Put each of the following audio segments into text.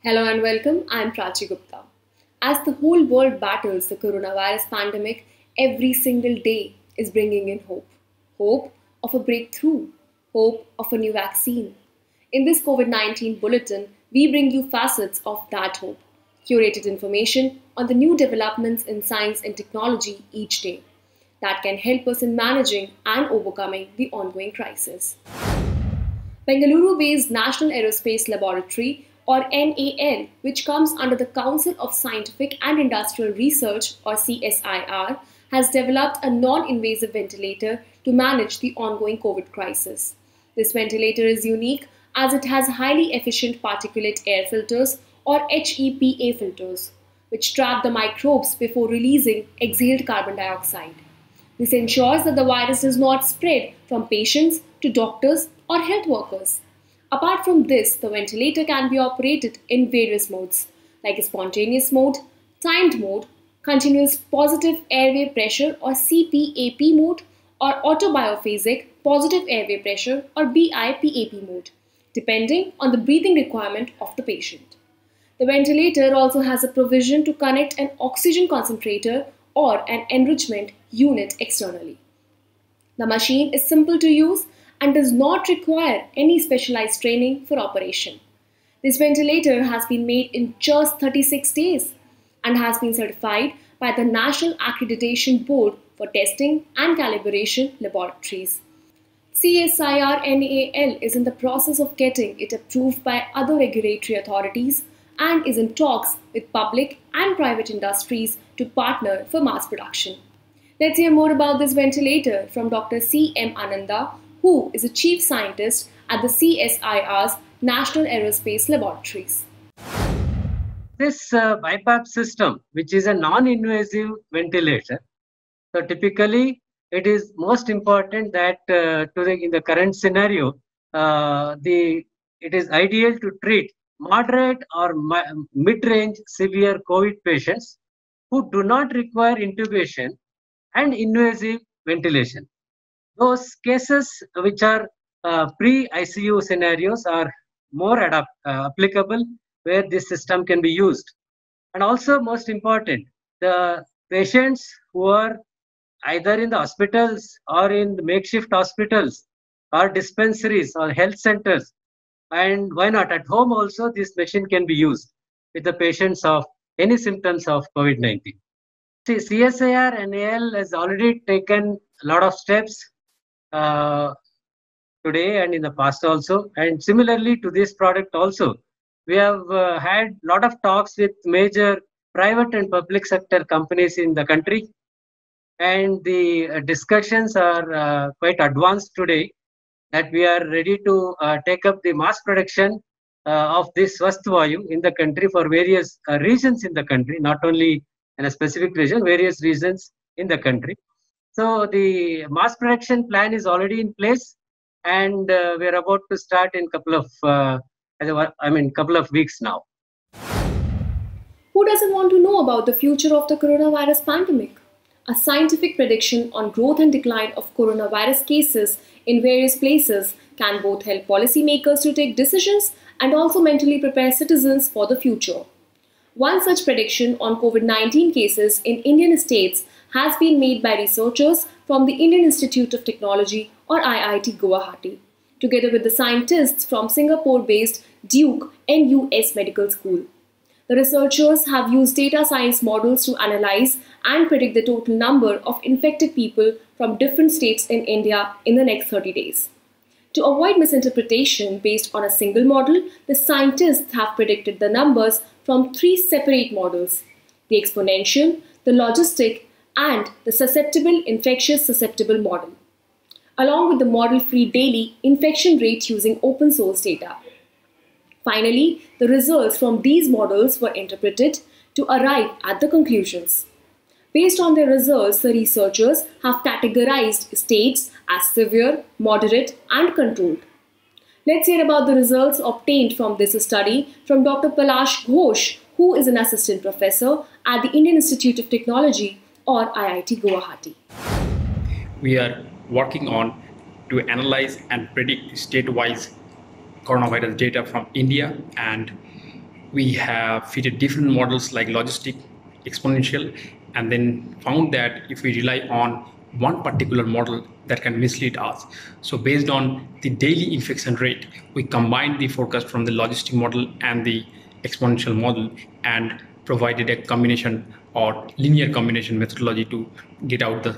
Hello and welcome. I'm Prachi Gupta. As the whole world battles the coronavirus pandemic, every single day is bringing in hope. Hope of a breakthrough, hope of a new vaccine. In this COVID 19 bulletin, we bring you facets of that hope, curated information on the new developments in science and technology each day that can help us in managing and overcoming the ongoing crisis. Bengaluru based National Aerospace Laboratory or NAL, which comes under the Council of Scientific and Industrial Research or CSIR, has developed a non invasive ventilator to manage the ongoing COVID crisis. This ventilator is unique as it has highly efficient particulate air filters or HEPA filters, which trap the microbes before releasing exhaled carbon dioxide. This ensures that the virus does not spread from patients to doctors or health workers. Apart from this, the ventilator can be operated in various modes, like a spontaneous mode, timed mode, continuous positive airway pressure or CPAP mode, or autobiophasic positive airway pressure or BIPAP mode, depending on the breathing requirement of the patient. The ventilator also has a provision to connect an oxygen concentrator or an enrichment unit externally. The machine is simple to use and does not require any specialized training for operation. This ventilator has been made in just 36 days and has been certified by the National Accreditation Board for Testing and Calibration Laboratories. CSIR NAL is in the process of getting it approved by other regulatory authorities and is in talks with public and private industries to partner for mass production. Let's hear more about this ventilator from Dr. C. M. Ananda, who is a chief scientist at the CSIR's National Aerospace Laboratories. This BiPAP system, which is a non-invasive ventilator, so typically it is most important that in the current scenario, it is ideal to treat moderate or mid-range severe COVID patients who do not require intubation and invasive ventilation. Those cases which are pre-ICU scenarios are more applicable where this system can be used. And also most important, the patients who are either in the hospitals or in the makeshift hospitals or dispensaries or health centers, and why not at home also, this machine can be used with the patients of any symptoms of COVID-19. See, CSIR NAL has already taken a lot of steps today and in the past also, and similarly to this product also, we have had a lot of talks with major private and public sector companies in the country, and the discussions are quite advanced today that we are ready to take up the mass production of this Swasthvayu in the country for various regions in the country, not only in a specific region, various regions in the country. So the mass production plan is already in place, and we are about to start in couple of weeks now. Who doesn't want to know about the future of the coronavirus pandemic? A scientific prediction on growth and decline of coronavirus cases in various places can both help policymakers to take decisions and also mentally prepare citizens for the future. One such prediction on COVID-19 cases in Indian states has been made by researchers from the Indian Institute of Technology or IIT Guwahati, together with the scientists from Singapore-based Duke NUS Medical School. The researchers have used data science models to analyze and predict the total number of infected people from different states in India in the next 30 days. To avoid misinterpretation based on a single model, the scientists have predicted the numbers from 3 separate models: the exponential, the logistic, and the susceptible infectious susceptible model, along with the model-free daily infection rate using open source data. Finally, the results from these models were interpreted to arrive at the conclusions. Based on their results, the researchers have categorized states as severe, moderate, and controlled. Let's hear about the results obtained from this study from Dr. Palash Ghosh, who is an assistant professor at the Indian Institute of Technology or IIT Guwahati. We are working on to analyze and predict state-wise coronavirus data from India, and we have fitted different models like logistic, exponential, and then found that if we rely on one particular model, that can mislead us. So based on the daily infection rate, we combined the forecast from the logistic model and the exponential model and provided a combination or linear combination methodology to get out the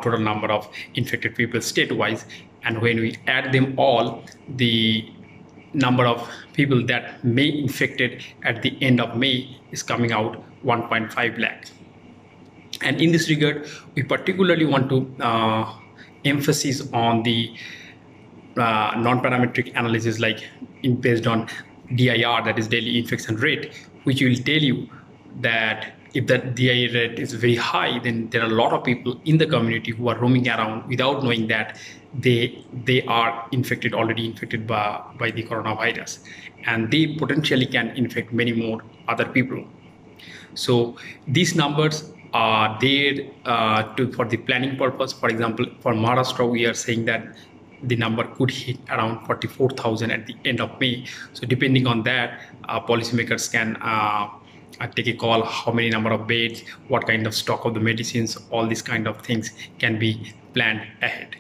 total number of infected people state-wise. And when we add them all, the number of people that may infected at the end of May is coming out 1.5 lakh. And in this regard, we particularly want to emphasis on the non-parametric analysis like based on DIR, that is daily infection rate, which will tell you that if that DIR rate is very high, then there are a lot of people in the community who are roaming around without knowing that they are already infected by the coronavirus, and they potentially can infect many more other people. So these numbers are there for the planning purpose. For example, for Maharashtra, we are saying that the number could hit around 44,000 at the end of May. So depending on that, policymakers can take a call how many number of beds, what kind of stock of the medicines, all these kind of things can be planned ahead.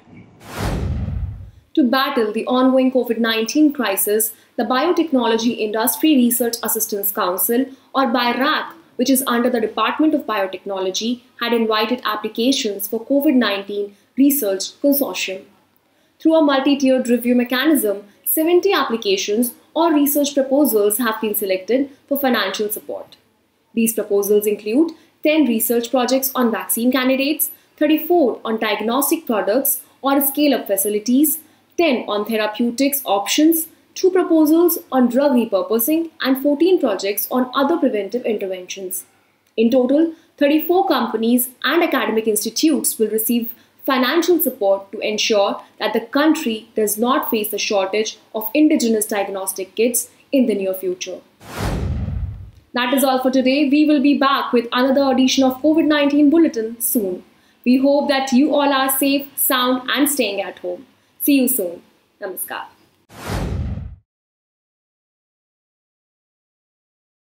To battle the ongoing COVID-19 crisis, the Biotechnology Industry Research Assistance Council, or BIRAC, which is under the Department of Biotechnology, had invited applications for COVID-19 Research Consortium. Through a multi-tiered review mechanism, 70 applications or research proposals have been selected for financial support. These proposals include 10 research projects on vaccine candidates, 34 on diagnostic products or scale-up facilities, 10 on therapeutics options, 2 proposals on drug repurposing, and 14 projects on other preventive interventions. In total, 34 companies and academic institutes will receive financial support to ensure that the country does not face a shortage of indigenous diagnostic kits in the near future. That is all for today. We will be back with another edition of COVID-19 Bulletin soon. We hope that you all are safe, sound, and staying at home. See you soon. Namaskar.